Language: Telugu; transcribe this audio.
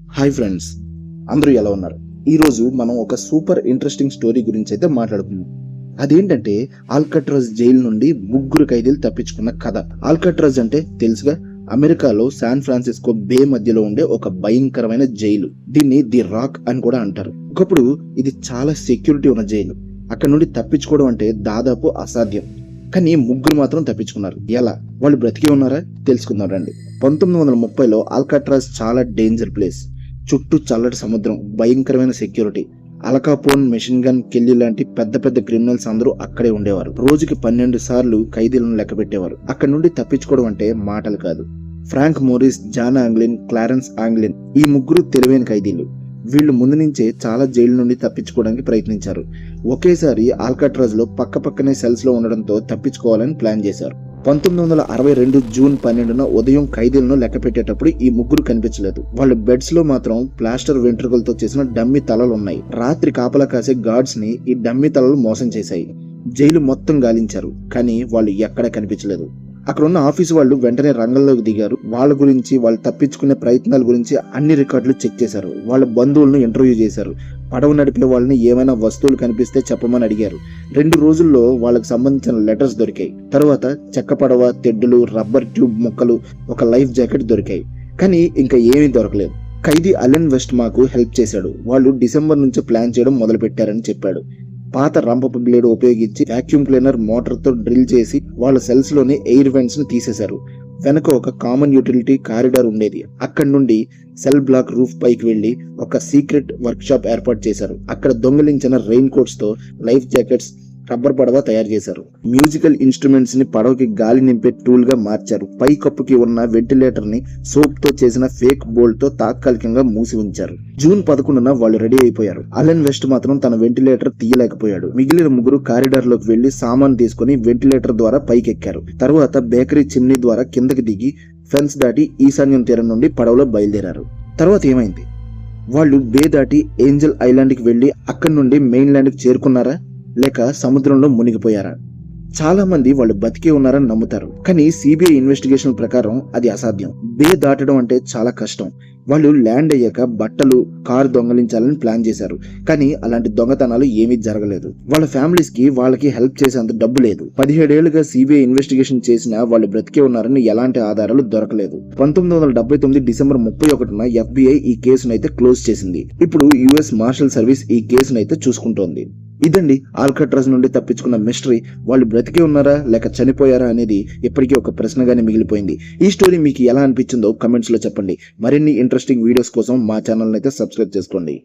హాయ్ ఫ్రెండ్స్, అందరూ ఎలా ఉన్నారు? ఈరోజు మనం ఒక సూపర్ ఇంట్రెస్టింగ్ స్టోరీ గురించి అయితే మాట్లాడుకుందాం. అదేంటంటే ఆల్కట్రాజ్ జైలు నుండి ముగ్గురు ఖైదీలు తప్పించుకున్న కథ. ఆల్కట్రాజ్ అంటే తెలుసుగా, అమెరికాలో శాన్ ఫ్రాన్సిస్కో బే మధ్యలో ఉండే ఒక భయంకరమైన జైలు. దీన్ని ది రాక్ అని కూడా అంటారు. ఒకప్పుడు ఇది చాలా సెక్యూరిటీ ఉన్న జైలు. అక్కడ నుండి తప్పించుకోవడం అంటే దాదాపు అసాధ్యం. కానీ ముగ్గురు మాత్రం తప్పించుకున్నారు. ఎలా? వాళ్ళు బ్రతికి ఉన్నారా? తెలుసుకుందాం రండి. 1930లో ఆల్కట్రాజ్ చాలా డేంజర్ ప్లేస్. చుట్టూ చల్లటి సముద్రం, భయంకరమైన సెక్యూరిటీ. అల్కాపోన్, మెషిన్ గన్ కెల్లీ లాంటి పెద్ద పెద్ద క్రిమినల్స్ అందరూ అక్కడే ఉండేవారు. రోజుకి 12 సార్లు ఖైదీలను లెక్క పెట్టేవారు. అక్కడ నుండి తప్పించుకోవడం అంటే మాటలు కాదు. ఫ్రాంక్ మోరిస్, జాన్ ఆంగ్లిన్, క్లారెన్స్ ఆంగ్లిన్, ఈ ముగ్గురు తెలివైన ఖైదీలు. వీళ్ళు ముందు నుంచే చాలా జైలు నుండి తప్పించుకోవడానికి ప్రయత్నించారు. ఒకేసారి ఆల్కట్రాజ్ లో పక్కపక్కనే సెల్స్ లో ఉండడంతో తప్పించుకోవాలని ప్లాన్ చేశారు. 1962 జూన్ 12న ఉదయం ఖైదీలను లెక్క పెట్టేటప్పుడు ఈ ముగ్గురు కనిపించలేదు. వాళ్ళ బెడ్స్ లో మాత్రం ప్లాస్టర్ వెంట్రుకలతో చేసిన డమ్మీ తలలు ఉన్నాయి. రాత్రి కాపలా కాసే గార్డ్స్ ని ఈ డమ్మీ తలలు మోసం చేశాయి. జైలు మొత్తం గాలించారు, కానీ వాళ్ళు ఎక్కడ కనిపించలేదు. అక్కడ ఉన్న ఆఫీసు వాళ్ళు వెంటనే రంగంలోకి దిగారు. వాళ్ళ గురించి, వాళ్ళు తప్పించుకునే ప్రయత్నాల గురించి అన్ని రికార్డులు చెక్ చేశారు. వాళ్ళ బంధువులను ఇంటర్వ్యూ చేశారు. పడవ నడిపే వాళ్ళని ఏమైనా వస్తువులు కనిపిస్తే చెప్పమని అడిగారు. 2 రోజుల్లో వాళ్ళకి సంబంధించిన లెటర్స్ దొరికాయి. తర్వాత చెక్క పడవ, తెడ్డులు, రబ్బర్ ట్యూబ్ ముక్కలు, ఒక లైఫ్ జాకెట్ దొరికాయి. కానీ ఇంకా ఏమీ దొరకలేదు. ఖైదీ అలెన్ వెస్ట్ మాకు హెల్ప్ చేశాడు. వాళ్ళు డిసెంబర్ నుంచి ప్లాన్ చేయడం మొదలు పెట్టారని చెప్పాడు. పాత రంపపు బ్లేడ్ ఉపయోగించి వాక్యూమ్ క్లీనర్ మోటార్ తో డ్రిల్ చేసి వాళ్ళ సెల్స్ లోని ఎయిర్ వెంట్స్ ని తీసేశారు. వెనక ఒక కామన్ యూటిలిటీ కారిడార్ ఉండేది. అక్కడి నుండి సెల్ బ్లాక్ రూఫ్ పైకి వెళ్లి ఒక సీక్రెట్ వర్క్ షాప్ ఏర్పాటు చేశారు. అక్కడ దొంగిలించిన రెయిన్ కోట్స్ తో లైఫ్ జాకెట్స్, రబ్బర్ పడవ తయారు చేశారు. మ్యూజికల్ ఇన్స్ట్రుమెంట్స్ ని పడవకి గాలి నింపే టూల్ గా మార్చారు. పై కప్పుకి ఉన్న వెంటిలేటర్ ని సోప్ తో చేసిన ఫేక్ బోల్ట్ తో తాత్కాలికంగా మూసి ఉంచారు. జూన్ 11న వాళ్ళు రెడీ అయిపోయారు. అలెన్ వెస్ట్ మాత్రం తన వెంటిలేటర్ తీయలేకపోయాడు. మిగిలిన ముగ్గురు కారిడార్ లోకి వెళ్లి సామాన్ తీసుకుని వెంటిలేటర్ ద్వారా పైకెక్కారు. తర్వాత బేకరీ చిమ్నీ ద్వారా కిందకి దిగి ఫెన్స్ దాటి ఈశాన్యం తీరం నుండి పడవలో బయలుదేరారు. తర్వాత ఏమైంది? వాళ్ళు బే దాటి ఏంజల్ ఐలాండ్ కి వెళ్లి అక్కడి నుండి మెయిన్ ల్యాండ్ కి చేరుకున్నారా, లేక సముద్రంలో మునిగిపోయారా? చాలా మంది వాళ్ళు బతికే ఉన్నారని నమ్ముతారు, కానీ సిబిఐ ఇన్వెస్టిగేషన్ ప్రకారం అది అసాధ్యం. బే దాటడం అంటే చాలా కష్టం. వాళ్ళు ల్యాండ్ అయ్యాక బట్టలు, కారు దొంగలించాలని ప్లాన్ చేశారు, కానీ అలాంటి దొంగతనాలు ఏమీ జరగలేదు. వాళ్ళ ఫ్యామిలీస్ కి వాళ్ళకి హెల్ప్ చేసేంత డబ్బు లేదు. 17 ఏళ్లుగా సిబిఐ ఇన్వెస్టిగేషన్ చేసినా వాళ్ళు బ్రతికే ఉన్నారని ఎలాంటి ఆధారాలు దొరకలేదు. 1979 డిసెంబర్ 31న FBI ఈ కేసును అయితే క్లోజ్ చేసింది. ఇప్పుడు US మార్షల్ సర్వీస్ ఈ కేసును అయితే చూసుకుంటోంది. ఇదండి ఆల్కట్రాజ్ నుండి తప్పించుకున్న మిస్టరీ. వాళ్ళు బ్రతికే ఉన్నారా లేక చనిపోయారా అనేది ఇప్పటికీ ఒక ప్రశ్నగానే మిగిలిపోయింది. ఈ స్టోరీ మీకు ఎలా అనిపించిందో కమెంట్స్ లో చెప్పండి. మరిన్ని ఇంట్రెస్టింగ్ వీడియోస్ కోసం మా ఛానల్ అయితే సబ్స్క్రైబ్ చేసుకోండి.